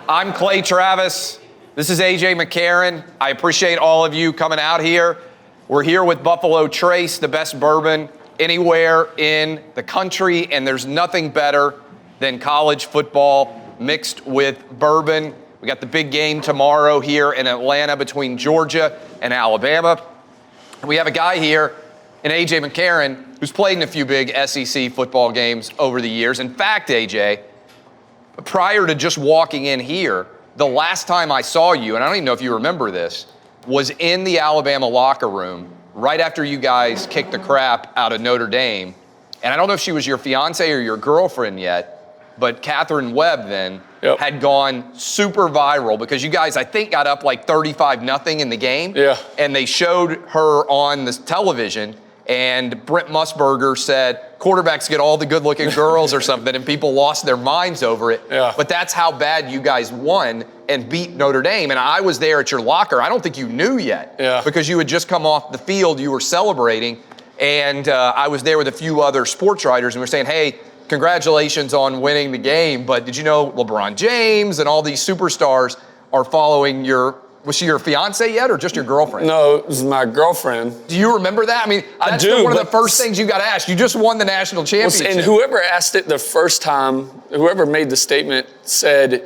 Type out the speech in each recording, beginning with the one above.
I'm Clay Travis. This is AJ McCarron. I appreciate all of you coming out here. We're here with Buffalo Trace, the best bourbon anywhere in the country, and there's nothing better than college football mixed with bourbon. We got the big game tomorrow here in Atlanta between Georgia and Alabama. We have a guy here in AJ McCarron who's played in a few big SEC football games over the years. In fact, AJ, prior to just walking in here, the last time I saw you, and I don't even know if you remember this, was in the Alabama locker room right after you guys kicked the crap out of Notre Dame. And I don't know if she was your fiance or your girlfriend yet, but Catherine Webb then had gone super viral because you guys, I think, got up like 35-0 in the game. Yeah. And they showed her on the television, and Brent Musburger said, quarterbacks get all the good-looking girls or something, and people lost their minds over it. Yeah. But that's how bad you guys won and beat Notre Dame. And I was there at your locker. I don't think you knew yet because you had just come off the field. You were celebrating. And I was there with a few other sports writers, and we were saying, hey, congratulations on winning the game, but did you know LeBron James and all these superstars are following was she your fiance yet or just your girlfriend? No, it was my girlfriend. Do you remember that? I mean, that's one of the first things you got asked. You just won the national championship. And whoever asked it the first time, whoever made the statement said,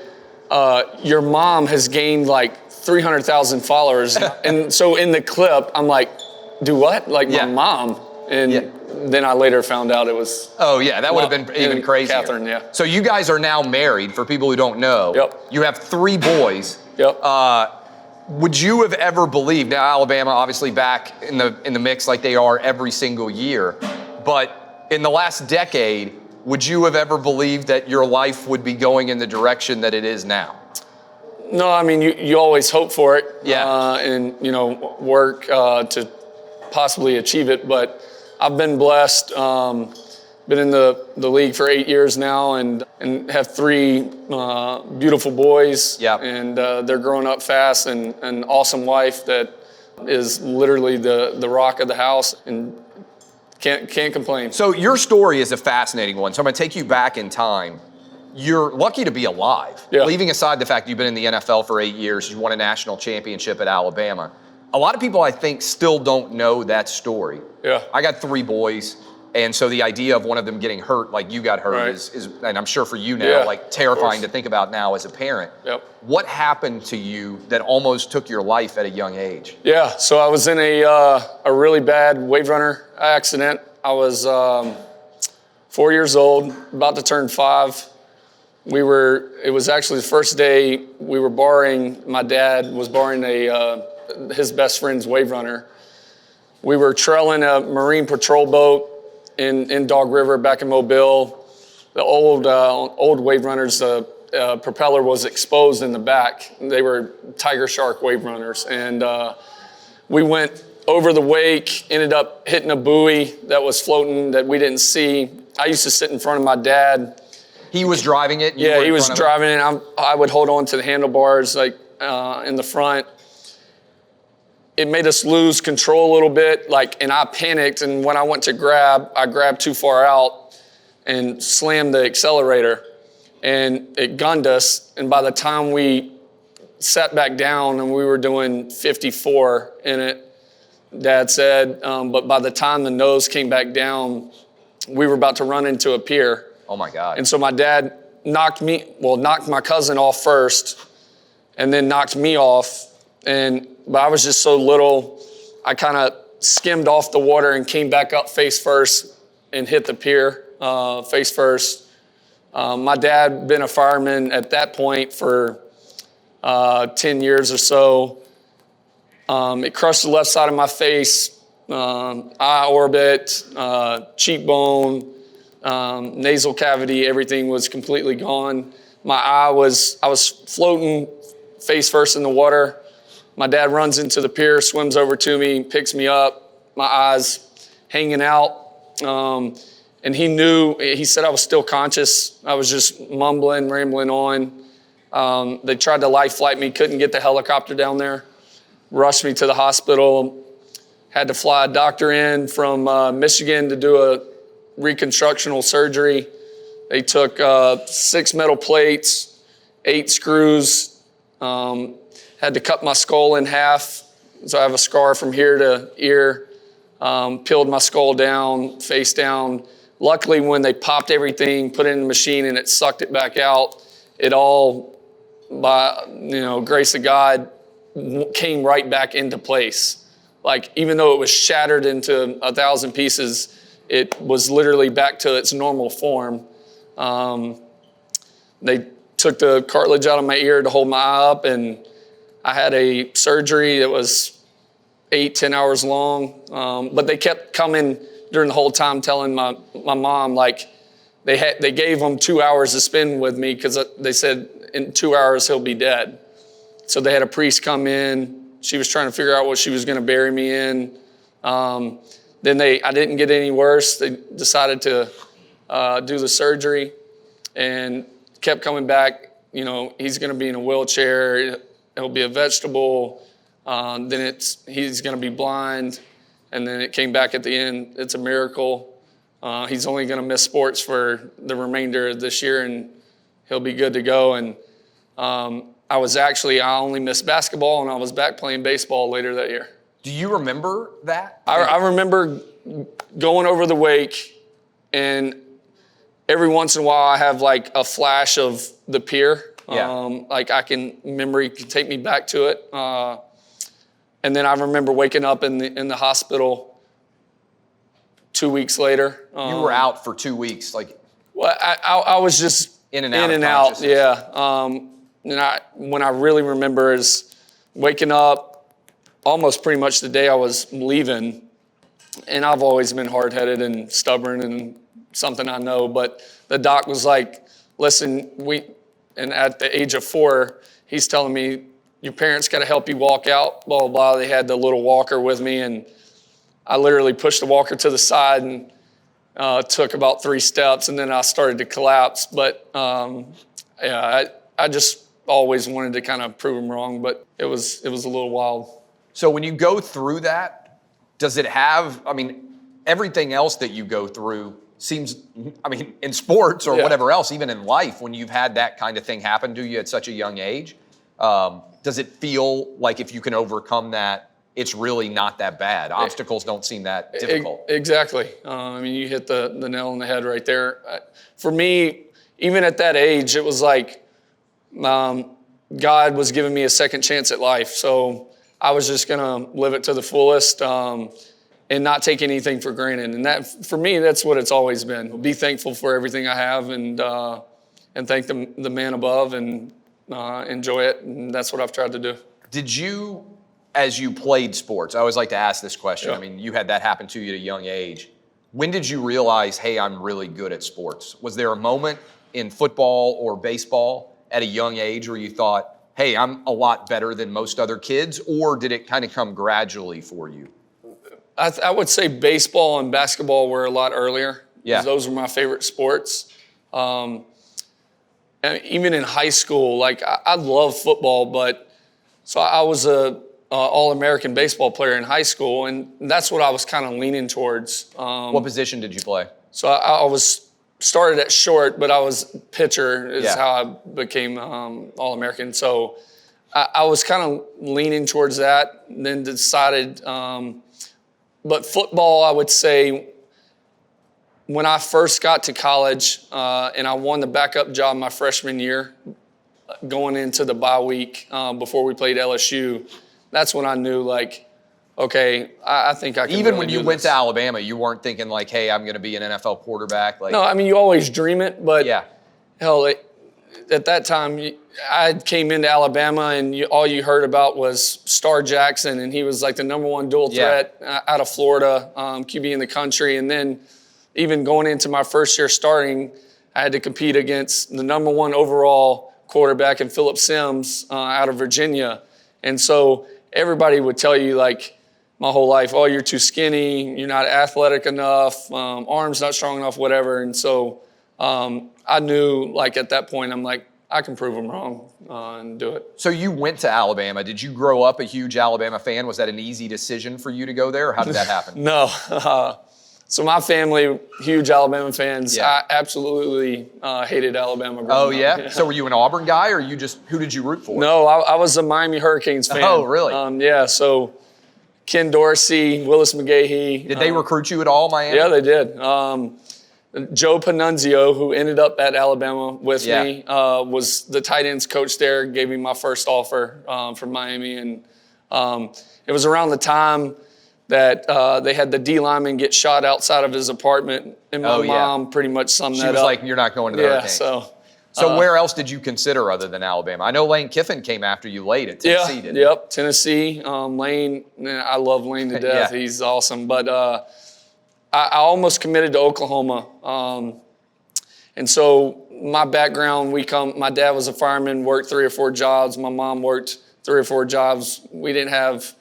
your mom has gained like 300,000 followers. And so in the clip, I'm like, do what? Like my mom? And then I later found out it was... Oh, yeah, that would have been even crazier. Catherine, yeah. So you guys are now married, for people who don't know. Yep. You have 3 boys. Yep. Would you have ever believed, now Alabama obviously back in the mix like they are every single year, but in the last decade, would you have ever believed that your life would be going in the direction that it is now? No, I mean, you always hope for it. Yeah. And, work to possibly achieve it, but I've been blessed. Been in the league for 8 years now and have 3 beautiful boys. Yeah. And they're growing up fast, and an awesome wife that is literally the rock of the house, and can't complain. So your story is a fascinating one. So I'm going to take you back in time. You're lucky to be alive. Yeah. Leaving aside the fact you've been in the NFL for 8 years, you won a national championship at Alabama. A lot of people, I think, still don't know that story. Yeah. I got 3 boys. And so the idea of one of them getting hurt like you got hurt is, and I'm sure for you now, like terrifying to think about now as a parent. Yep. What happened to you that almost took your life at a young age? Yeah, so I was in a really bad wave runner accident. I was 4 years old, about to turn 5. It was actually the first day we were borrowing, my dad was borrowing his best friend's wave runner. We were trailing a Marine patrol boat in Dog River back in Mobile. The old wave runners, propeller was exposed in the back. They were Tiger Shark wave runners. And we went over the wake, ended up hitting a buoy that was floating that we didn't see. I used to sit in front of my dad. He was driving it? Yeah, he was driving it. I would hold on to the handlebars like in the front. It made us lose control a little bit, and I panicked, and when I went to grab, I grabbed too far out and slammed the accelerator, and it gunned us, and by the time we sat back down and we were doing 54 in it, Dad said, but by the time the nose came back down, we were about to run into a pier. Oh my God. And so my dad knocked my cousin off first, and then knocked me off, but I was just so little, I kind of skimmed off the water and came back up face first and hit the pier face first. My dad been a fireman at that point for 10 years or so. It crushed the left side of my face, eye orbit, cheekbone, nasal cavity, everything was completely gone. I was floating face first in the water. My dad runs into the pier, swims over to me, picks me up, my eyes hanging out. And he said I was still conscious. I was just mumbling, rambling on. They tried to life flight me, couldn't get the helicopter down there, rushed me to the hospital, had to fly a doctor in from Michigan to do a reconstructional surgery. They took 6 metal plates 8 screws, had to cut my skull in half. So I have a scar from here to ear, peeled my skull down, face down. Luckily, when they popped everything, put it in the machine, and it sucked it back out, it all, by grace of God, came right back into place. Like, even though it was shattered into 1,000 pieces, it was literally back to its normal form. They took the cartilage out of my ear to hold my eye up, and I had a surgery that was 8-10 hours long. But they kept coming during the whole time telling my mom, like, they gave him 2 hours to spend with me because they said in 2 hours he'll be dead. So they had a priest come in. She was trying to figure out what she was going to bury me in. Then I didn't get any worse. They decided to do the surgery and kept coming back. He's going to be in a wheelchair. He'll be a vegetable. Then he's going to be blind. And then it came back at the end. It's a miracle. He's only going to miss sports for the remainder of this year, and he'll be good to go. And I only missed basketball, and I was back playing baseball later that year. Do you remember that? I remember going over the wake, and every once in a while I have like a flash of the pier. Yeah. Memory can take me back to it. And then I remember waking up in the hospital 2 weeks later. You were out for 2 weeks, like. Well, I was just in and out. Yeah. When I really remember is waking up almost pretty much the day I was leaving. And I've always been hard-headed and stubborn and something I know. But the doc was like, listen, and at the age of 4, he's telling me, your parents got to help you walk out, blah, blah, blah. They had the little walker with me, and I literally pushed the walker to the side and took about 3 steps, and then I started to collapse. But I just always wanted to kind of prove him wrong, but it was a little wild. So when you go through that, does it have, everything else that you go through seems, in sports or whatever else, even in life, when you've had that kind of thing happen to you at such a young age, does it feel like if you can overcome that, it's really not that bad? Obstacles don't seem that difficult. Exactly. You hit the nail on the head right there. For me, even at that age, it was like God was giving me a second chance at life. So I was just going to live it to the fullest and not take anything for granted. And that, for me, that's what it's always been. Be thankful for everything I have and thank the man above and enjoy it. And that's what I've tried to do. Did you, as you played sports, I always like to ask this question. Yeah. You had that happen to you at a young age. When did you realize, hey, I'm really good at sports? Was there a moment in football or baseball at a young age where you thought, hey, I'm a lot better than most other kids, or did it kind of come gradually for you? I would say baseball and basketball were a lot earlier. Yeah. Those were my favorite sports. And even in high school, I love football, but so I was a All-American baseball player in high school, and that's what I was kind of leaning towards. What position did you play? So I was started at short, but I was pitcher is how I became All-American. So I was kind of leaning towards that, and then decided, but football, I would say, when I first got to college and I won the backup job my freshman year, going into the bye week before we played LSU, that's when I knew, okay, I think I can. Even when you went to Alabama, you weren't thinking hey, I'm going to be an NFL quarterback? No, you always dream it, but hell, at that time, I came into Alabama and all you heard about was Star Jackson, and he was the #1 dual threat out of Florida, QB in the country. And then even going into my first year starting, I had to compete against the #1 overall quarterback in Phillip Sims out of Virginia. And so everybody would tell you my whole life, oh, you're too skinny, you're not athletic enough, arms not strong enough, whatever. And so I knew at that point, I'm I can prove them wrong and do it. So you went to Alabama. Did you grow up a huge Alabama fan? Was that an easy decision for you to go there, or how did that happen? No. So my family, huge Alabama fans. Yeah. I absolutely hated Alabama. Oh, growing yeah? up. So were you an Auburn guy, or who did you root for? No, I was a Miami Hurricanes fan. Oh, really? Yeah, so Ken Dorsey, Willis McGahee. Did they recruit you at all, Miami? Yeah, they did. Joe Panunzio, who ended up at Alabama with Yeah. me, was the tight ends coach there, gave me my first offer from Miami. And it was around the time that they had the D lineman get shot outside of his apartment, and my mom pretty much summed that up. She was like, you're not going to the Hurricanes. So where else did you consider other than Alabama? I know Lane Kiffin came after you late at Tennessee, didn't he? Yep, Tennessee. Lane, I love Lane to death. Yeah. He's awesome. But I almost committed to Oklahoma. And so my background, my dad was a fireman, worked 3 or 4 jobs. My mom worked 3 or 4 jobs. We didn't have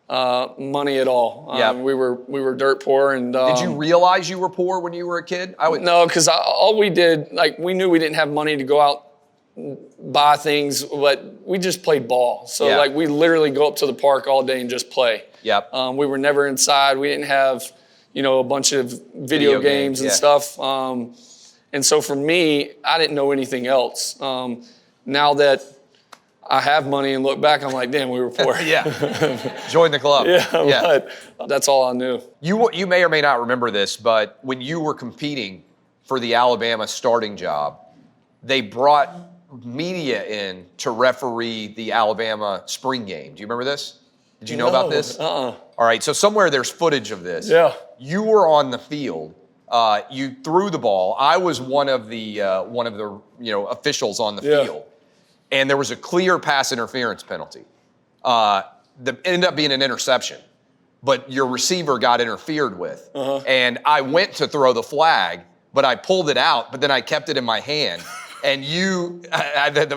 money at all. We were dirt poor. And did you realize you were poor when you were a kid? No, because all we did, we knew we didn't have money to go out buy things, but we just played ball. So we literally go up to the park all day and just play. Yep. We were never inside. We didn't have, a bunch of video games and stuff. And so for me, I didn't know anything else. Now that I have money and look back, I'm like, damn, we were poor. Join the club. But that's all I knew. You may or may not remember this, but when you were competing for the Alabama starting job, they brought media in to referee the Alabama spring game. Do you remember this? Did you know about this? All right, so somewhere there's footage of this. Yeah. You were on the field. You threw the ball. I was one of the officials on the field, and there was a clear pass interference penalty. That ended up being an interception, but your receiver got interfered with, and I went to throw the flag, but I pulled it out, but then I kept it in my hand. And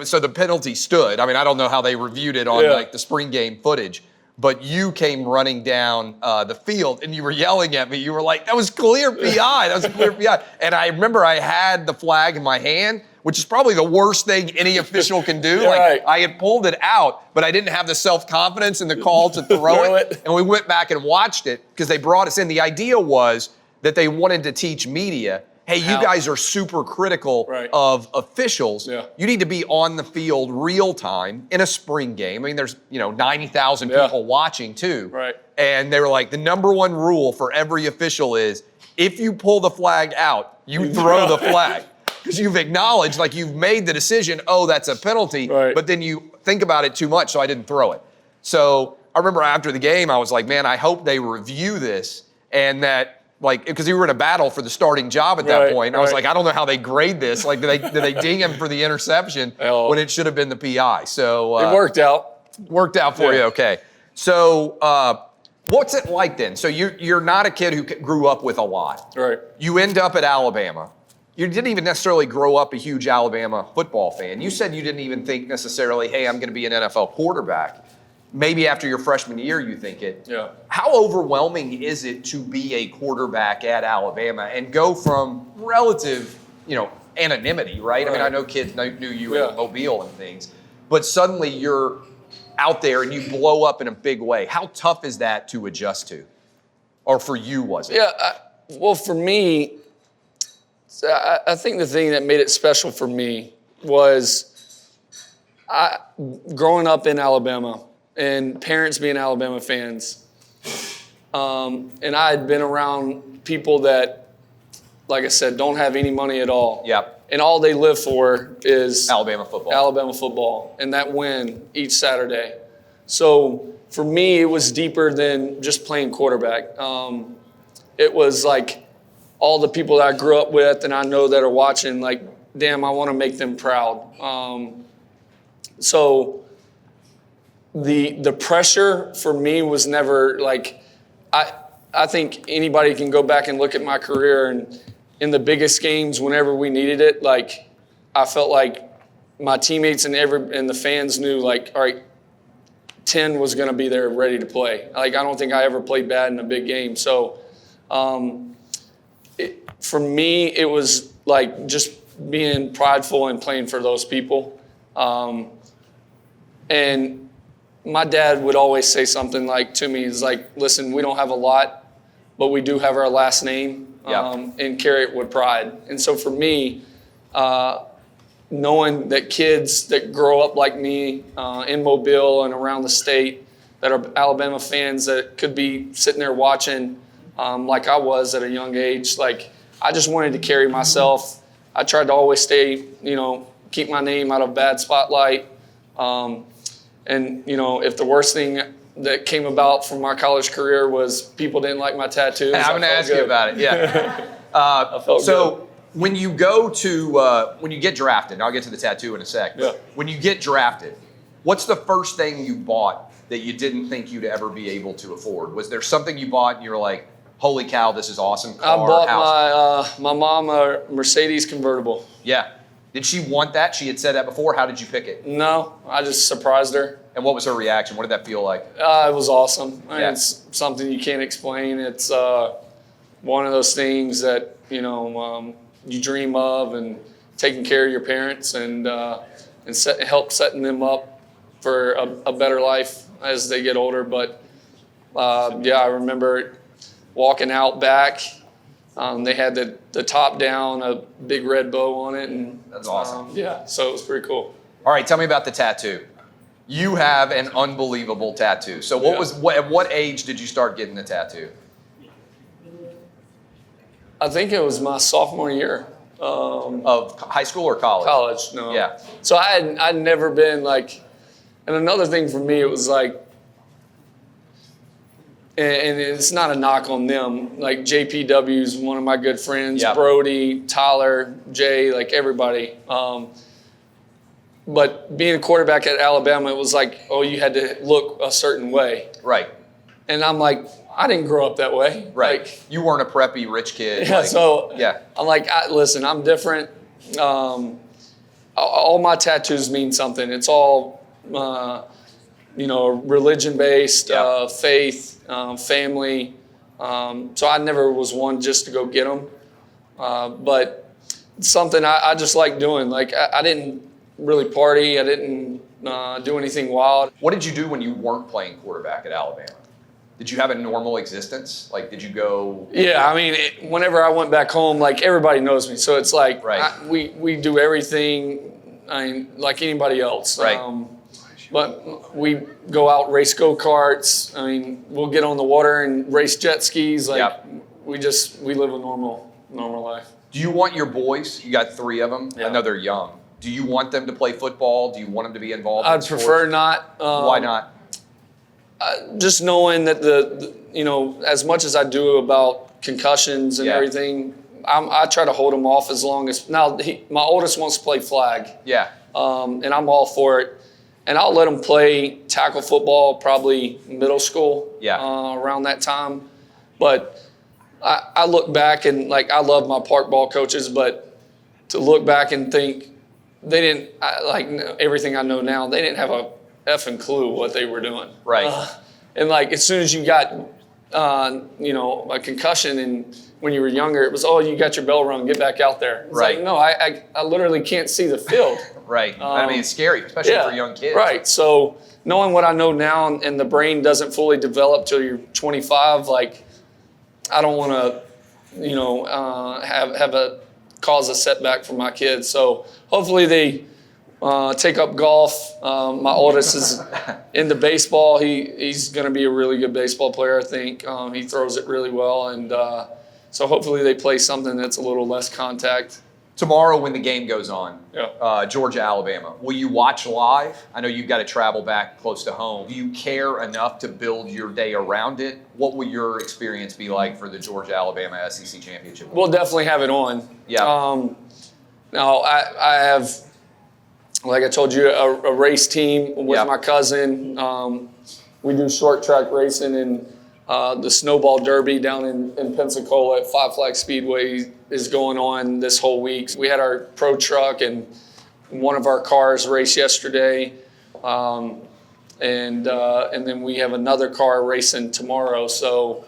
so the penalty stood. I mean, I don't know how they reviewed it on the spring game footage, but you came running down the field and you were yelling at me. You were like, that was clear PI. That was clear PI. And I remember I had the flag in my hand, which is probably the worst thing any official can do. I had pulled it out, but I didn't have the self-confidence and the call to throw it. And we went back and watched it because they brought us in. The idea was that they wanted to teach media, hey, you guys are super critical of officials. You need to be on the field real time in a spring game. I mean, there's 90,000 people watching too. And they were like, the number one rule for every official is if you pull the flag out, you throw the flag. Because you've acknowledged, you've made the decision, oh, that's a penalty, but then you think about it too much, so I didn't throw it. So I remember after the game, I was like, man, I hope they review this and that, because we were in a battle for the starting job at that point. And I was like, I don't know how they grade this. Did they ding him for the interception when it should have been the PI? So it worked out. Worked out for you, okay. So what's it like then? So you're not a kid who grew up with a lot. You end up at Alabama. You didn't even necessarily grow up a huge Alabama football fan. You said you didn't even think necessarily, hey, I'm going to be an NFL quarterback. Maybe after your freshman year you think it. How overwhelming is it to be a quarterback at Alabama and go from relative, anonymity, right? I mean, I know kids knew you in Mobile and things, but suddenly you're out there and you blow up in a big way. How tough is that to adjust to? Or for you, was it? Well, for me, I think the thing that made it special for me was growing up in Alabama and parents being Alabama fans. And I had been around people that, like I said, don't have any money at all. And all they live for is Alabama football. And that win each Saturday. So for me, it was deeper than just playing quarterback. It was like all the people that I grew up with and I know that are watching, damn, I want to make them proud. So the pressure for me was never I think anybody can go back and look at my career, and in the biggest games, whenever we needed it, I felt like my teammates and the fans knew, all right, 10 was going to be there ready to play. I don't think I ever played bad in a big game. So for me, it was just being prideful and playing for those people. And my dad would always say something to me, listen, we don't have a lot, but we do have our last name and carry it with pride. And so for me, knowing that kids that grow up like me in Mobile and around the state that are Alabama fans that could be sitting there watching like I was at a young age, like I just wanted to carry myself. I tried to always stay, keep my name out of bad spotlight. And, if the worst thing that came about from my college career was people didn't like my tattoos. I'm going to ask you about it. Yeah. I felt good. When you go to, when you get drafted, and I'll get to the tattoo in a sec, but when you get drafted, what's the first thing you bought that you didn't think you'd ever be able to afford? Was there something you bought and you were like, holy cow, this is awesome? I bought my mom a Mercedes convertible. Yeah. Did she want that? She had said that before. How did you pick it? No, I just surprised her. And what was her reaction? What did that feel like? It was awesome. I mean, it's something you can't explain. It's one of those things that, you dream of, and taking care of your parents and help setting them up for a better life as they get older. But, I remember walking out back. They had the top down, a big red bow on it. And that's awesome. So it was pretty cool. All right, tell me about the tattoo. You have an unbelievable tattoo. So at what age did you start getting the tattoo? I think it was my sophomore year. Of high school or college? College, no. Yeah. So I'd never been like, and another thing for me, it was like, and it's not a knock on them, like JPW is one of my good friends, Brody, Tyler, Jay, like everybody. But being a quarterback at Alabama, it was like, you had to look a certain way. Right. And I'm like, I didn't grow up that way. Right. Like, you weren't a preppy rich kid. Yeah, I'm like, listen, I'm different. All my tattoos mean something. It's all, religion-based, faith, family. So I never was one just to go get them. But it's something I just like doing. Like, I didn't really party. I didn't do anything wild. What did you do when you weren't playing quarterback at Alabama? Did you have a normal existence? Like, did you go? Yeah, I mean, whenever I went back home, like, everybody knows me. So it's like, we do everything, like anybody else. Right. But we go out, race go-karts. I mean, we'll get on the water and race jet skis. Like, we live a normal life. Do you want your boys, you got 3 of them, I know they're young. Do you want them to play football? Do you want them to be involved in sports? I'd prefer not. Why not? Just knowing that as much as I do about concussions and everything, I try to hold them off as long as. Now, my oldest wants to play flag. Yeah. And I'm all for it. And I'll let him play tackle football probably middle school. Around that time. But I look back and, like, I love my park ball coaches, but to look back and think they didn't, like everything I know now, they didn't have a effing clue what they were doing. Right. And like, as soon as you got, a concussion, and when you were younger, it was, you got your bell rung, get back out there. It's like, no, I literally can't see the field. Right. I mean, it's scary, especially for young kids. Right. So knowing what I know now, and the brain doesn't fully develop till you're 25, like, I don't want to, have cause a setback for my kids. So hopefully they take up golf. My oldest is into baseball. He's going to be a really good baseball player, I think. He throws it really well. And so hopefully they play something that's a little less contact. Tomorrow when the game goes on, Georgia, Alabama, will you watch live? I know you've got to travel back close to home. Do you care enough to build your day around it? What will your experience be like for the Georgia, Alabama SEC Championship? We'll definitely have it on. Yeah. Now, I have, like I told you, a race team with my cousin. We do short track racing, and the Snowball Derby down in Pensacola at Five Flag Speedway is going on this whole week. We had our pro truck and one of our cars race yesterday, and then we have another car racing tomorrow. So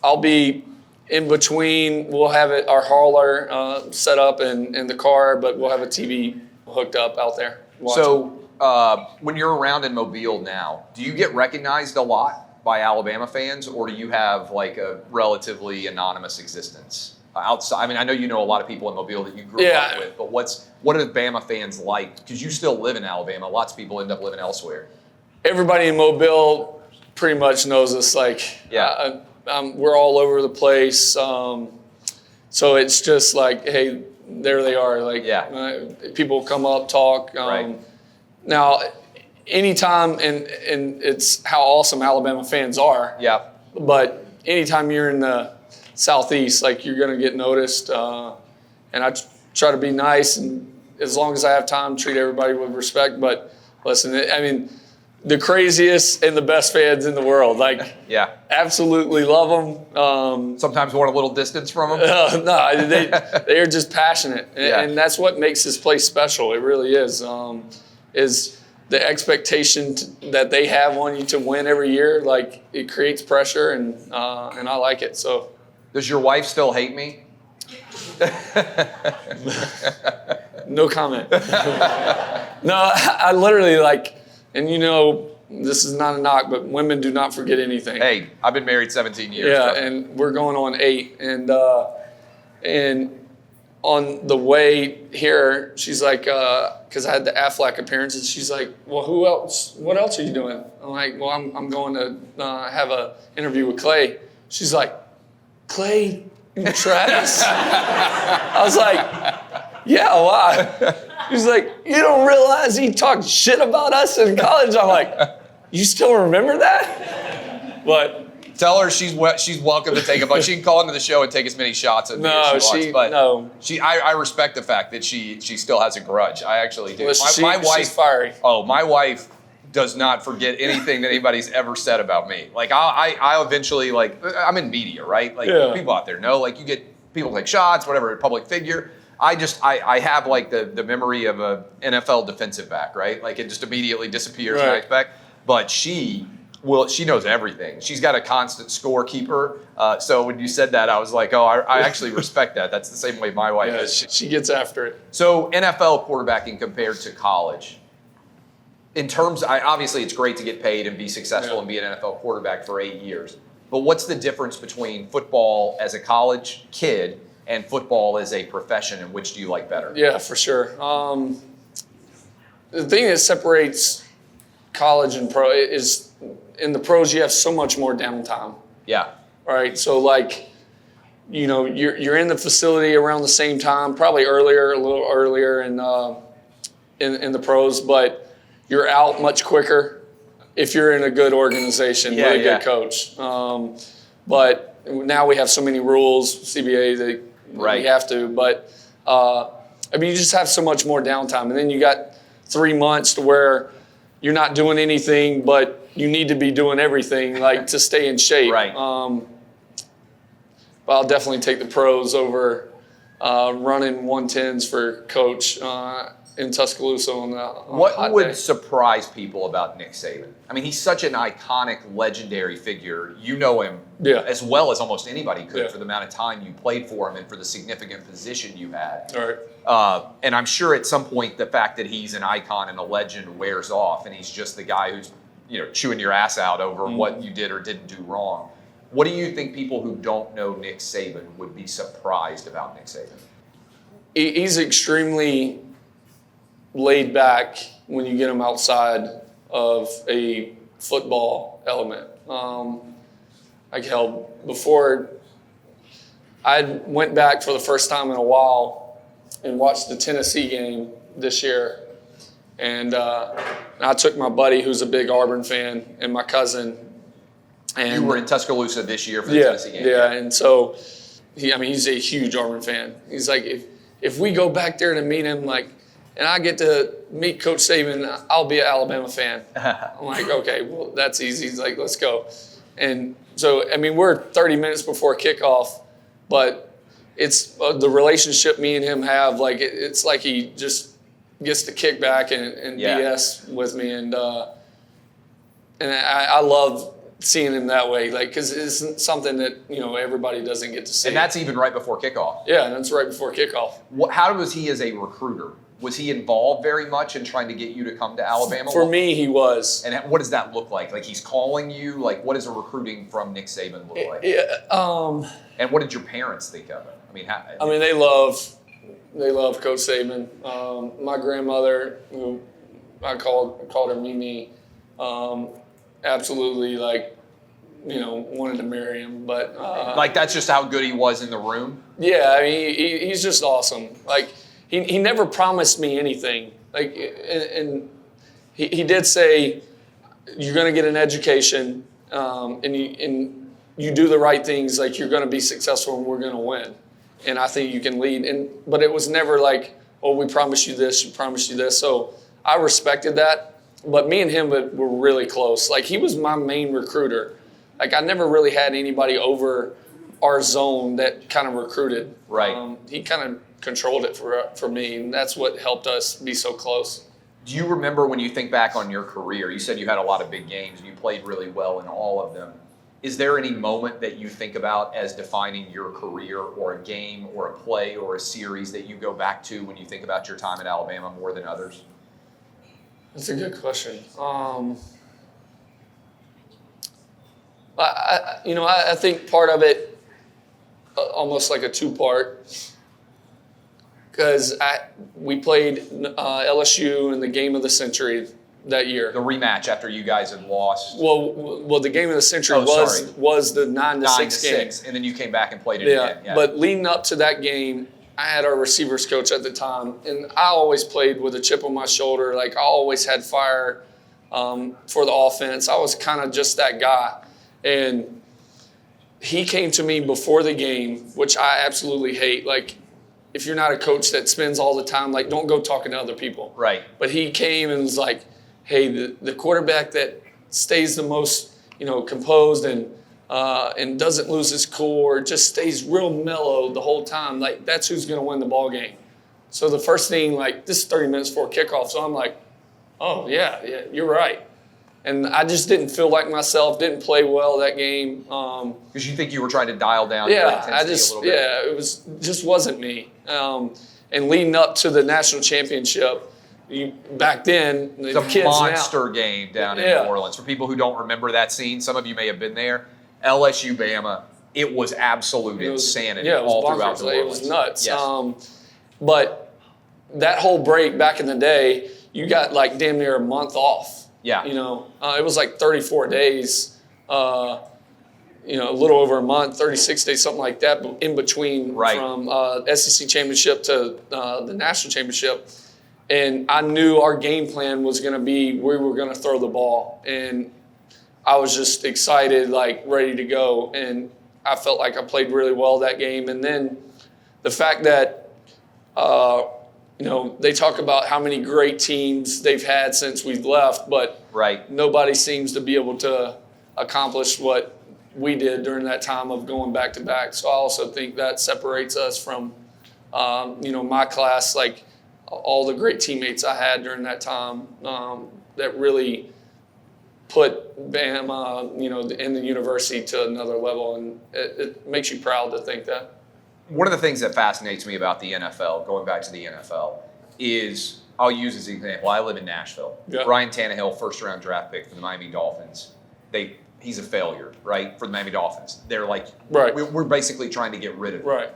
I'll be in between. We'll have our hauler set up in the car, but we'll have a TV hooked up out there. So when you're around in Mobile now, do you get recognized a lot by Alabama fans, or do you have like a relatively anonymous existence outside? I mean, I know you know a lot of people in Mobile that you grew up with, but what are Bama fans like? Because you still live in Alabama. Lots of people end up living elsewhere. Everybody in Mobile pretty much knows us. Like, we're all over the place. So it's just like, hey, there they are. Like, people come up, talk. Now, anytime, and it's how awesome Alabama fans are. Yeah. But anytime you're in the Southeast, like, you're going to get noticed. And I try to be nice, and as long as I have time, treat everybody with respect. But listen, I mean, the craziest and the best fans in the world. Like, absolutely love them. Sometimes want a little distance from them. No, they are just passionate, and that's what makes this place special. It really is. Is the expectation that they have on you to win every year. Like, it creates pressure, and I like it. So, does your wife still hate me? No comment. No, I literally, like. And you know, this is not a knock, but women do not forget anything. Hey, I've been married 17 years. Yeah, and we're going on 8. And on the way here, she's like, because I had the Aflac appearances, she's like, well, who else? What else are you doing? I'm like, well, I'm going to have an interview with Clay. She's like, Clay Travis? I was like, yeah, why? He's like, you don't realize he talked shit about us in college? I'm like, you still remember that? But tell her she's welcome to take a bunch. She can call into the show and take as many shots at me as she wants. But I respect the fact that she still has a grudge. I actually do. My wife, she's fiery. Oh, my wife does not forget anything that anybody's ever said about me. Like, I eventually, like, I'm in media, right? Like, people out there know, like, you get people take shots, whatever, a public figure. I have like the memory of a NFL defensive back, right? Like, it just immediately disappears, and I expect. But she knows everything. She's got a constant scorekeeper. So when you said that, I was like, oh, I actually respect that. That's the same way my wife is. She gets after it. So NFL quarterbacking compared to college, in terms, obviously it's great to get paid and be successful and be an NFL quarterback for 8 years. But what's the difference between football as a college kid and football as a profession, and which do you like better? Yeah, for sure. The thing that separates college and pro is in the pros you have so much more downtime. Yeah. Right. So, like, you know, you're in the facility around the same time, probably a little earlier in the pros, but you're out much quicker if you're in a good organization with a good coach. But now we have so many rules, CBA, that we have to. But, I mean, you just have so much more downtime. And then you got 3 months to where you're not doing anything, but you need to be doing everything, like, to stay in shape. Right. But I'll definitely take the pros over running 110s for coach in Tuscaloosa on what would surprise people about Nick Saban? I mean, he's such an iconic, legendary figure. You know him as well as almost anybody could for the amount of time you played for him and for the significant position you had. And I'm sure at some point the fact that he's an icon and a legend wears off, and he's just the guy who's, you know, chewing your ass out over what you did or didn't do wrong. What do you think people who don't know Nick Saban would be surprised about Nick Saban? He's extremely laid back when you get him outside of a football element. Like, hell, before I went back for the first time in a while and watched the Tennessee game this year, and I took my buddy who's a big Auburn fan and my cousin. And you were in Tuscaloosa this year for the Tennessee game. Yeah, and so he's a huge Auburn fan. He's like, if we go back there to meet him, like, and I get to meet Coach Saban, I'll be an Alabama fan. I'm like, okay, well, that's easy. He's like, let's go. And so, I mean, we're 30 minutes before kickoff, but it's the relationship me and him have, like, it's like he just gets to kick back and BS with me. And I love seeing him that way, like, because it's something that, you know, everybody doesn't get to see. And that's even right before kickoff. Yeah, that's right before kickoff. How was he as a recruiter? Was he involved very much in trying to get you to come to Alabama? For me, he was. And what does that look like? Like he's calling you? Like what does a recruiting from Nick Saban look like? Yeah. And what did your parents think of it? I mean, they love Coach Saban. My grandmother, who I called her Mimi, absolutely wanted to marry him. But that's just how good he was in the room. Yeah, I mean, he's just awesome. Like he never promised me anything. Like, and he did say, you're going to get an education, and you do the right things. Like you're going to be successful, and we're going to win. And I think you can lead. But it was never like, oh, we promised you this, we promised you this. So I respected that. But me and him were really close. Like he was my main recruiter. Like I never really had anybody over our zone that kind of recruited. Right. He kind of controlled it for me, and that's what helped us be so close. Do you remember when you think back on your career, you said you had a lot of big games, you played really well in all of them. Is there any moment that you think about as defining your career or a game or a play or a series that you go back to when you think about your time at Alabama more than others? That's a good question. I think part of it, almost like a two-part, because we played LSU in the game of the century that year. The rematch after you guys had lost. Well, the game of the century was the 9-6 game, and then you came back and played it again. Yeah. But leading up to that game, I had our receivers coach at the time, and I always played with a chip on my shoulder. Like I always had fire for the offense. I was kind of just that guy, and he came to me before the game, which I absolutely hate. Like if you're not a coach that spends all the time, like don't go talking to other people. Right. But he came and was like, hey, the quarterback that stays the most, composed and doesn't lose his cool or just stays real mellow the whole time, like that's who's going to win the ball game. So the first thing, like this is 30 minutes before kickoff, so I'm like, oh yeah, you're right. And I just didn't feel like myself, didn't play well that game. Because you think you were trying to dial down your intensity a little bit? Yeah, it just wasn't me. And leading up to the national championship, back then, it's a kids monster game down in New Orleans. For people who don't remember that scene, some of you may have been there. LSU Bama, it was absolute insanity all throughout New Orleans. It was nuts. Yes. But that whole break back in the day, you got like damn near a month off. Yeah. It was like 34 days, a little over a month, 36 days, something like that, in between from SEC championship to the national championship. And I knew our game plan was going to be we were going to throw the ball. And I was just excited, like ready to go. And I felt like I played really well that game. And then the fact that, they talk about how many great teams they've had since we've left, but nobody seems to be able to accomplish what we did during that time of going back to back. So I also think that separates us from, my class, like all the great teammates I had during that time that really put Bama, in the university to another level, and it makes you proud to think that. One of the things that fascinates me about the NFL, going back to the NFL, is I'll use as an example. I live in Nashville. Yeah. Ryan Tannehill, first-round draft pick for the Miami Dolphins. He's a failure, right, for the Miami Dolphins. They're like, we're basically trying to get rid of him. Right.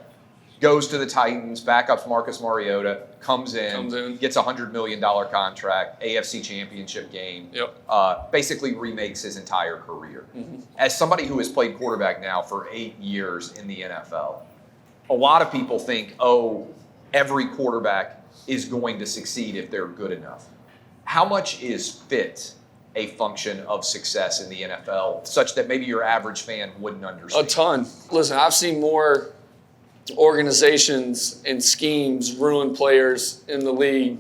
Goes to the Titans, backups Marcus Mariota, comes in, gets a $100 million contract, AFC Championship game, basically remakes his entire career. Mm-hmm. As somebody who has played quarterback now for 8 years in the NFL, a lot of people think, every quarterback is going to succeed if they're good enough. How much is fit a function of success in the NFL, such that maybe your average fan wouldn't understand? A ton. Listen, I've seen more organizations and schemes ruin players in the league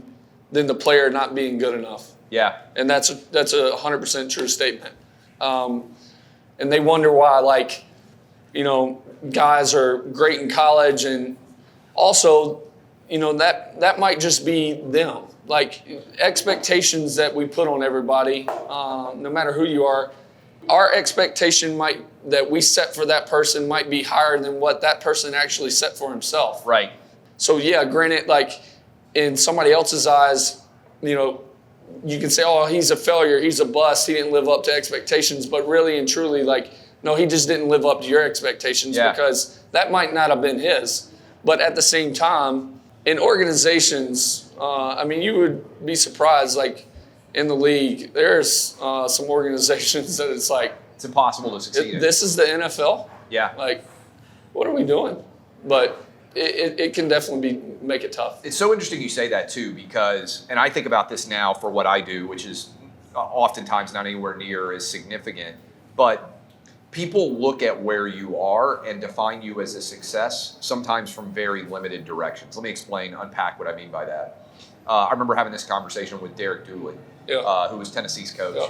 than the player not being good enough. Yeah. And that's a 100% true statement. And they wonder why, guys are great in college, and also, that might just be them. Like expectations that we put on everybody, no matter who you are, our expectation that we set for that person might be higher than what that person actually set for himself. Right. So yeah, granted, in somebody else's eyes, you know, you can say, oh, he's a failure, he's a bust, he didn't live up to expectations, but really and truly, like, no, he just didn't live up to your expectations because that might not have been his. But at the same time, in organizations, I mean, you would be surprised, like, in the league, there's some organizations that it's like, it's impossible to succeed in. This is the NFL? Yeah. Like, what are we doing? But it can definitely make it tough. It's so interesting you say that too, because, and I think about this now for what I do, which is oftentimes not anywhere near as significant, but people look at where you are and define you as a success, sometimes from very limited directions. Let me unpack what I mean by that. I remember having this conversation with Derek Dooley, who was Tennessee's coach.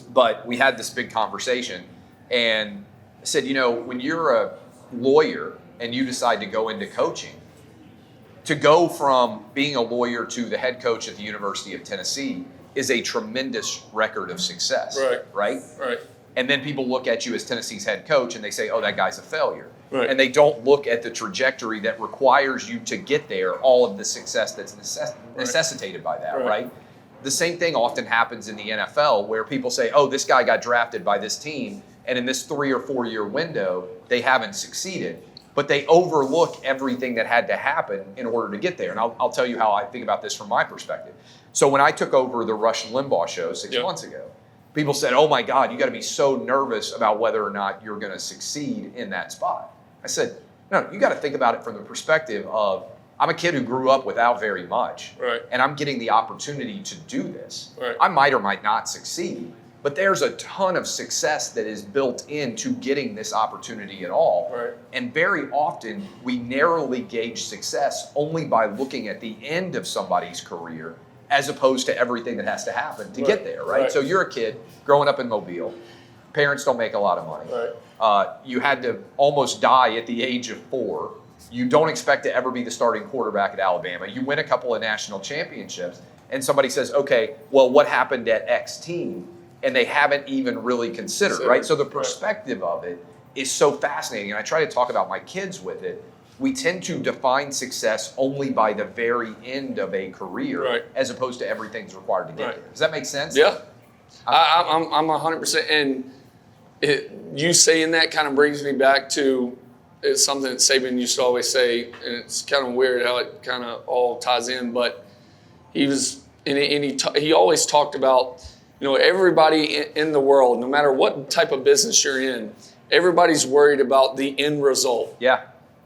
But we had this big conversation and said, you know, when you're a lawyer and you decide to go into coaching, to go from being a lawyer to the head coach at the University of Tennessee is a tremendous record of success, right? And then people look at you as Tennessee's head coach and they say, oh, that guy's a failure. And they don't look at the trajectory that requires you to get there, all of the success that's necessitated by that, right? The same thing often happens in the NFL where people say, oh, this guy got drafted by this team, and in this 3 or 4 year window, they haven't succeeded. But they overlook everything that had to happen in order to get there. And I'll tell you how I think about this from my perspective. So when I took over the Rush Limbaugh show 6 months ago, people said, oh my God, you got to be so nervous about whether or not you're going to succeed in that spot. I said, no, you got to think about it from the perspective of, I'm a kid who grew up without very much, and I'm getting the opportunity to do this. I might or might not succeed, but there's a ton of success that is built into getting this opportunity at all. And very often, we narrowly gauge success only by looking at the end of somebody's career as opposed to everything that has to happen to get there, right? So you're a kid growing up in Mobile. Parents don't make a lot of money. You had to almost die at the age of 4. You don't expect to ever be the starting quarterback at Alabama. You win a couple of national championships, and somebody says, okay, well, what happened at X team? And they haven't even really considered, right? So the perspective of it is so fascinating, and I try to talk about my kids with it. We tend to define success only by the very end of a career, as opposed to everything's required to get there. Does that make sense? Yeah, I'm 100%. And you saying that kind of brings me back to it's something that Saban used to always say, and it's kind of weird how it kind of all ties in. But he was, and he always talked about, you know, everybody in the world, no matter what type of business you're in, everybody's worried about the end result.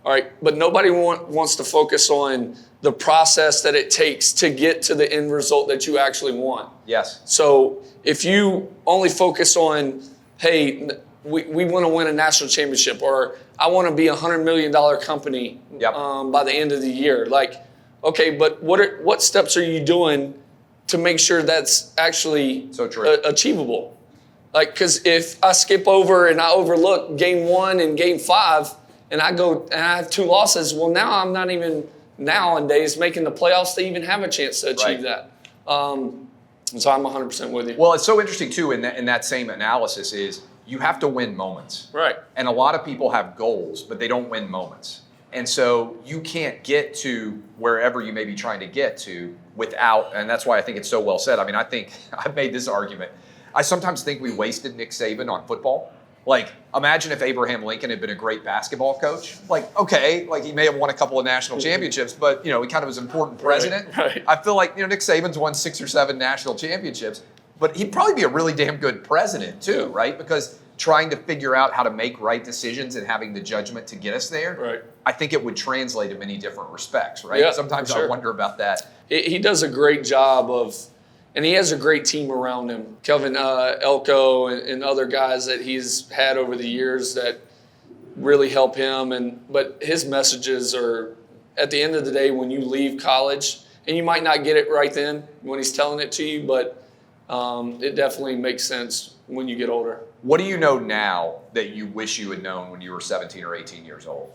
All right, but nobody wants to focus on the process that it takes to get to the end result that you actually want. So if you only focus on, hey, we want to win a national championship, or I want to be $100 million company by the end of the year. Like, okay, but what steps are you doing to make sure that's actually achievable? Like, because if I skip over and I overlook game 1 and game 5, and I go and I have 2 losses, well, now I'm not even nowadays making the playoffs to even have a chance to achieve that. So I'm 100% with you. Well, it's so interesting too in that same analysis is you have to win moments. And a lot of people have goals, but they don't win moments. And so you can't get to wherever you may be trying to get to without, and that's why I think it's so well said. I mean, I think I've made this argument. I sometimes think we wasted Nick Saban on football. Like, imagine if Abraham Lincoln had been a great basketball coach. Like, okay, like he may have won a couple of national championships, but, you know, he kind of was an important president. I feel like, you know, Nick Saban's won 6 or 7 national championships, but he'd probably be a really damn good president too, right? Because trying to figure out how to make right decisions and having the judgment to get us there, I think it would translate in many different respects, right? Sometimes I wonder about that. He does a great job of, and he has a great team around him. Kelvin Elko and other guys that he's had over the years that really help him. But his messages are, at the end of the day, when you leave college, and you might not get it right then when he's telling it to you, but it definitely makes sense when you get older. What do you know now that you wish you had known when you were 17 or 18 years old?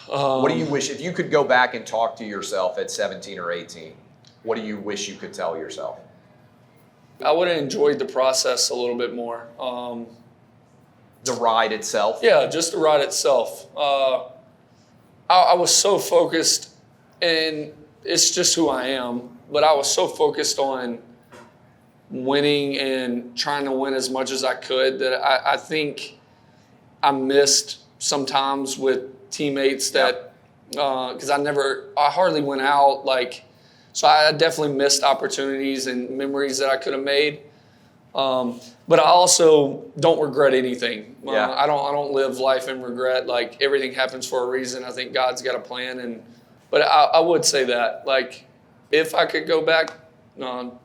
What do you wish, if you could go back and talk to yourself at 17 or 18, what do you wish you could tell yourself? I would have enjoyed the process a little bit more. The ride itself? Yeah, just the ride itself. I was so focused And it's just who I am. But I was so focused on winning and trying to win as much as I could that I think I missed sometimes with teammates that, because I hardly went out. So I definitely missed opportunities and memories that I could have made. But I also don't regret anything. I don't live life in regret. Like, everything happens for a reason. I think God's got a plan. But I would say that, like, if I could go back,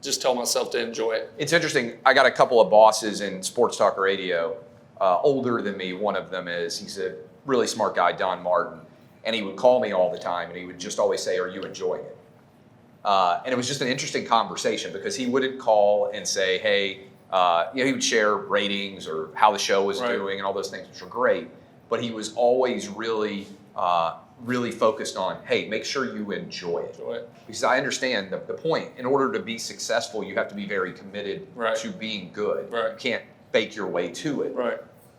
just tell myself to enjoy it. It's interesting. I got a couple of bosses in sports talk radio, older than me. One of them he's a really smart guy, Don Martin. And he would call me all the time, and he would just always say, "Are you enjoying it?" And it was just an interesting conversation because he wouldn't call and say, "Hey," he would share ratings or how the show was doing and all those things, which were great. But he was always really focused on, "Hey, make sure you enjoy it." Because I understand the point. In order to be successful, you have to be very committed to being good. You can't fake your way to it.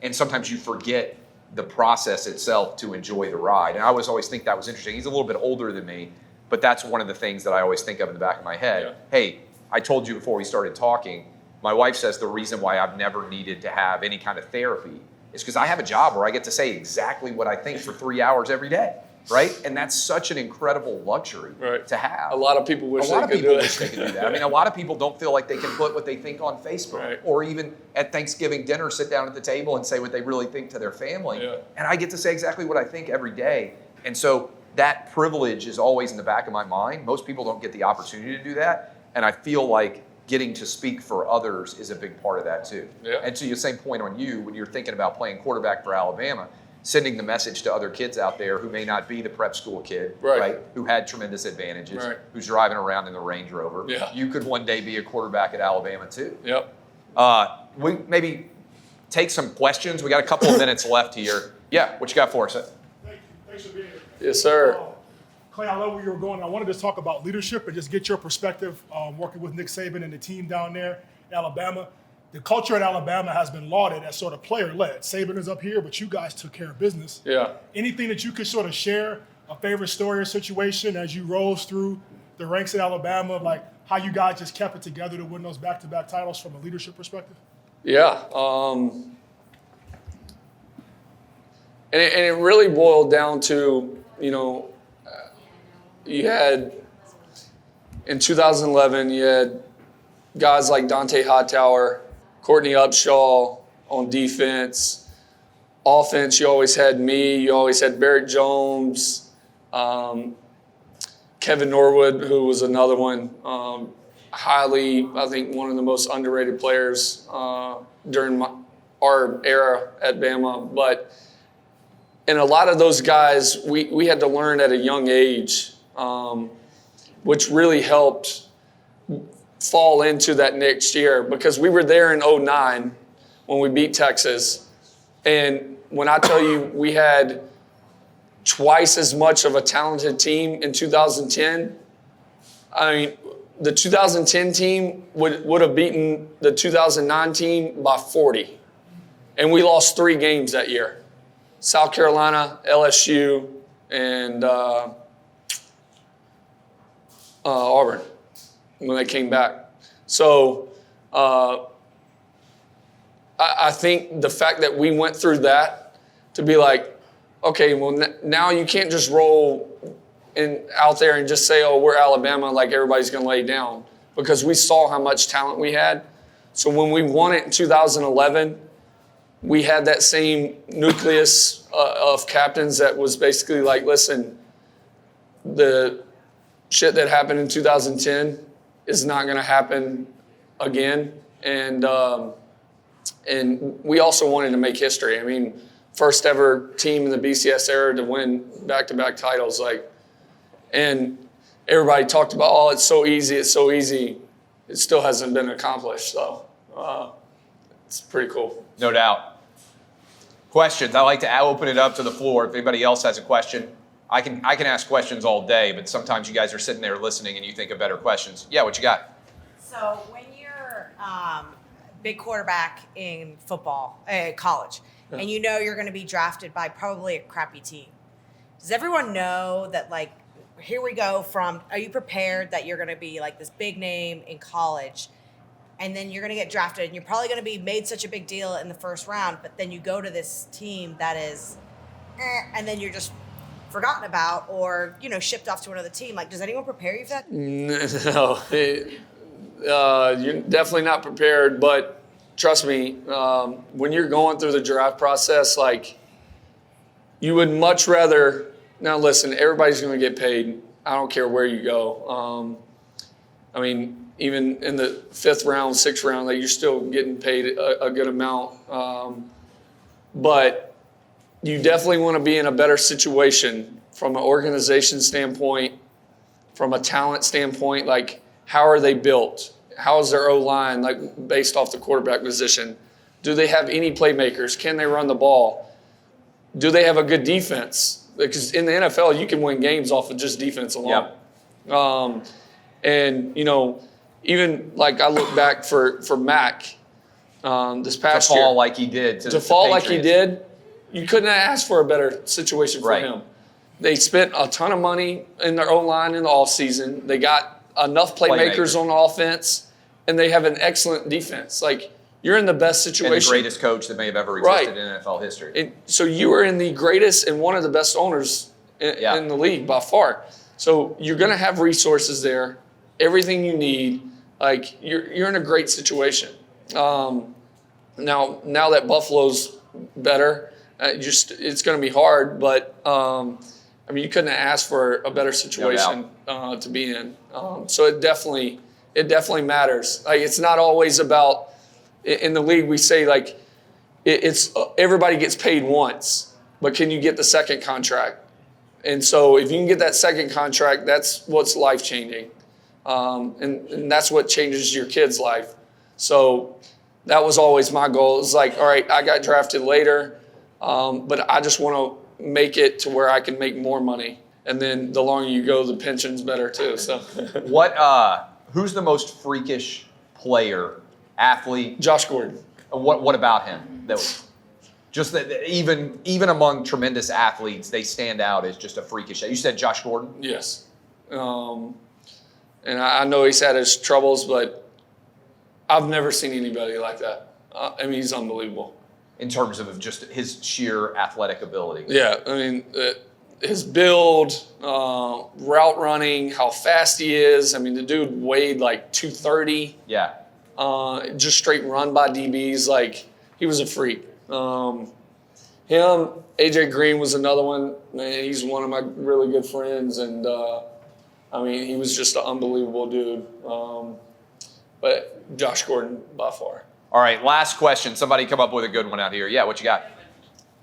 And sometimes you forget the process itself to enjoy the ride. And I always think that was interesting. He's a little bit older than me, but that's one of the things that I always think of in the back of my head. Hey, I told you before we started talking, my wife says the reason why I've never needed to have any kind of therapy is because I have a job where I get to say exactly what I think for 3 hours every day. Right? And that's such an incredible luxury to have. A lot of people wish they could do that. I mean, a lot of people don't feel like they can put what they think on Facebook or even at Thanksgiving dinner, sit down at the table and say what they really think to their family. And I get to say exactly what I think every day. And so that privilege is always in the back of my mind. Most people don't get the opportunity to do that. And I feel like getting to speak for others is a big part of that too. And to your same point on you, when you're thinking about playing quarterback for Alabama, sending the message to other kids out there who may not be the prep school kid, who had tremendous advantages, who's driving around in the Range Rover. You could one day be a quarterback at Alabama too. We maybe take some questions. We got a couple of minutes left here. Yeah, what you got for us? Thank you. Thanks for being here. Yes, sir. Clay, I love where you were going. I wanted to talk about leadership and just get your perspective working with Nick Saban and the team down there in Alabama. The culture at Alabama has been lauded as sort of player-led. Saban is up here, but you guys took care of business. Anything that you could sort of share, a favorite story or situation as you rose through the ranks at Alabama, like how you guys just kept it together to win those back-to-back titles from a leadership perspective? And it really boiled down to, you had, in 2011, you had guys like Dante Hightower, Courtney Upshaw on defense. Offense, you always had me. You always had Barrett Jones, Kevin Norwood, who was another one. Highly, I think, one of the most underrated players during our era at Bama. And a lot of those guys, we had to learn at a young age, which really helped fall into that next year, because we were there in 2009 when we beat Texas. And when I tell you we had twice as much of a talented team in 2010, I mean, the 2010 team would have beaten the 2009 team by 40. And we lost 3 games that year. South Carolina, LSU, and Auburn when they came back. So I think the fact that we went through that to be like, okay, well, now you can't just roll out there and just say, oh, we're Alabama, like everybody's going to lay down, because we saw how much talent we had. So when we won it in 2011, we had that same nucleus of captains that was basically like, listen, the shit that happened in 2010 is not going to happen again. And we also wanted to make history. I mean, first ever team in the BCS era to win back-to-back titles. And everybody talked about, oh, it's so easy, it's so easy. It still hasn't been accomplished, so it's pretty cool. No doubt. Questions? I like to open it up to the floor. If anybody else has a question, I can ask questions all day, but sometimes you guys are sitting there listening and you think of better questions. Yeah, what you got? So when you're big quarterback in football, college, and you know you're going to be drafted by probably a crappy team, does everyone know that, like, here we go from, are you prepared that you're going to be like this big name in college and then you're going to get drafted and you're probably going to be made such a big deal in the first round, but then you go to this team that is, and then you're just forgotten about or, shipped off to another team. Like, does anyone prepare you for that? No, you're definitely not prepared, but trust me, when you're going through the draft process, like, you would much rather, now listen, everybody's going to get paid. I don't care where you go. I mean, even in the 5th round, 6th round, like, you're still getting paid a good amount. But you definitely want to be in a better situation from an organization standpoint, from a talent standpoint. Like, how are they built? How is their O-line, like, based off the quarterback position? Do they have any playmakers? Can they run the ball? Do they have a good defense? Because in the NFL, you can win games off of just defense alone. Yep. And, even like I look back for Mac this past year. To fall like he did. To fall like he did, you couldn't have asked for a better situation for him. They spent a ton of money in their O-line in the offseason. They got enough playmakers on offense, and they have an excellent defense. Like, you're in the best situation. And the greatest coach that may have ever existed in NFL history. So you are in the greatest and one of the best owners in the league by far. So you're going to have resources there, everything you need. Like, you're in a great situation. Now that Buffalo's better, it's going to be hard, but you couldn't have asked for a better situation to be in. So it definitely matters. Like, it's not always about, in the league we say, like, it's everybody gets paid once, but can you get the second contract? And so if you can get that second contract, that's what's life-changing. And that's what changes your kid's life. So that was always my goal. It's like, all right, I got drafted later, but I just want to make it to where I can make more money. And then the longer you go, the pension's better too. So who's the most freakish player, athlete? Josh Gordon. What about him? That even among tremendous athletes, they stand out as just a freakish. You said Josh Gordon? Yes. And I know he's had his troubles, but I've never seen anybody like that. He's unbelievable. In terms of just his sheer athletic ability. Yeah, his build, route running, how fast he is. The dude weighed like 230. Yeah. Just straight run by DBs. Like, he was a freak. Him, AJ Green was another one. Man, he's one of my really good friends, and he was just an unbelievable dude. But Josh Gordon by far. All right, last question. Somebody come up with a good one out here. Yeah, what you got?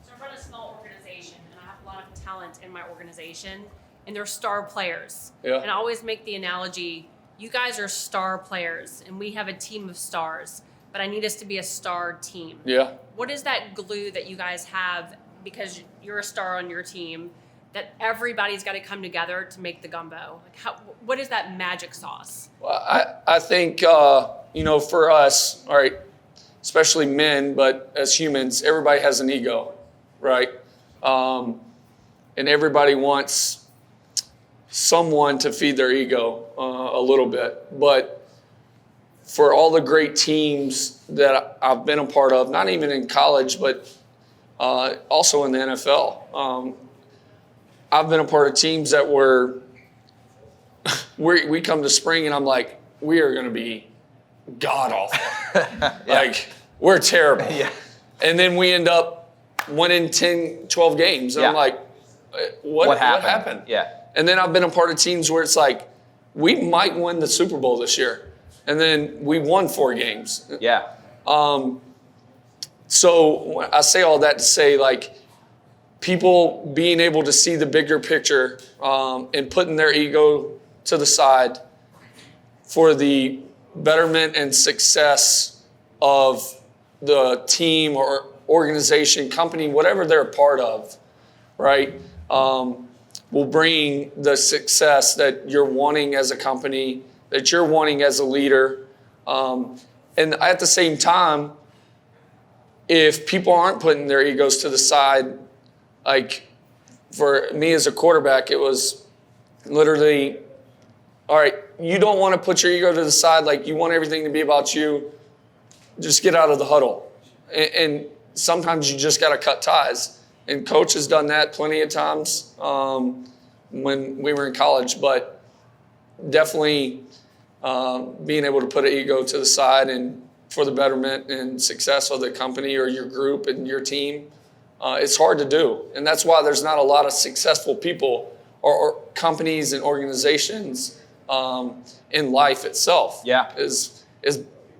So I run a small organization, and I have a lot of talent in my organization, and they're star players. Yeah. And I always make the analogy, you guys are star players, and we have a team of stars, but I need us to be a star team. Yeah. What is that glue that you guys have, because you're a star on your team, that everybody's got to come together to make the gumbo? Like, what is that magic sauce? Well, I think, for us, all right, especially men, but as humans, everybody has an ego, right? And everybody wants someone to feed their ego a little bit. But for all the great teams that I've been a part of, not even in college, but also in the NFL, I've been a part of teams that we come to spring and I'm like, we are going to be god-awful. Like, we're terrible. Yeah. And then we end up winning 10, 12 games. And I'm like, what happened? Yeah. And then I've been a part of teams where it's like, we might win the Super Bowl this year. And then we won 4 games. Yeah. So I say all that to say, like, people being able to see the bigger picture and putting their ego to the side for the betterment and success of the team or organization, company, whatever they're a part of, right, will bring the success that you're wanting as a company, that you're wanting as a leader. And at the same time, if people aren't putting their egos to the side, like for me as a quarterback, it was literally, all right, you don't want to put your ego to the side. Like, you want everything to be about you. Just get out of the huddle. And sometimes you just got to cut ties. And Coach has done that plenty of times when we were in college. But definitely being able to put an ego to the side and for the betterment and success of the company or your group and your team, it's hard to do. And that's why there's not a lot of successful people or companies and organizations in life itself. Yeah. Is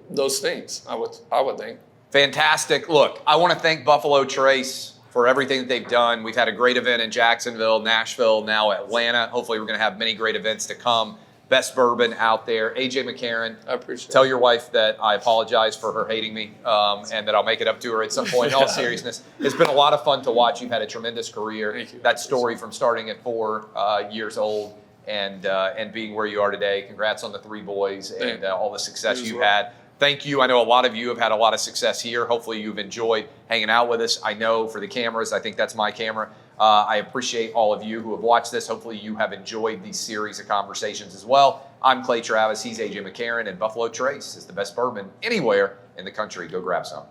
those things, I would think. Fantastic. Look, I want to thank Buffalo Trace for everything that they've done. We've had a great event in Jacksonville, Nashville, now Atlanta. Hopefully we're going to have many great events to come. Best bourbon out there. AJ McCarron, I appreciate tell it. your wife that I apologize for her hating me and that I'll make it up to her at some point. In all seriousness, it's been a lot of fun to watch. You've had a tremendous career. Thank you. That story from starting at 4 years old and being where you are today. Congrats on the 3 boys and all the success You as you've well. had. Thank you. I know a lot of you have had a lot of success here. Hopefully you've enjoyed hanging out with us. I know for the cameras, I think that's my camera. I appreciate all of you who have watched this. Hopefully you have enjoyed these series of conversations as well. I'm Clay Travis. He's AJ McCarron, and Buffalo Trace is the best bourbon anywhere in the country. Go grab some.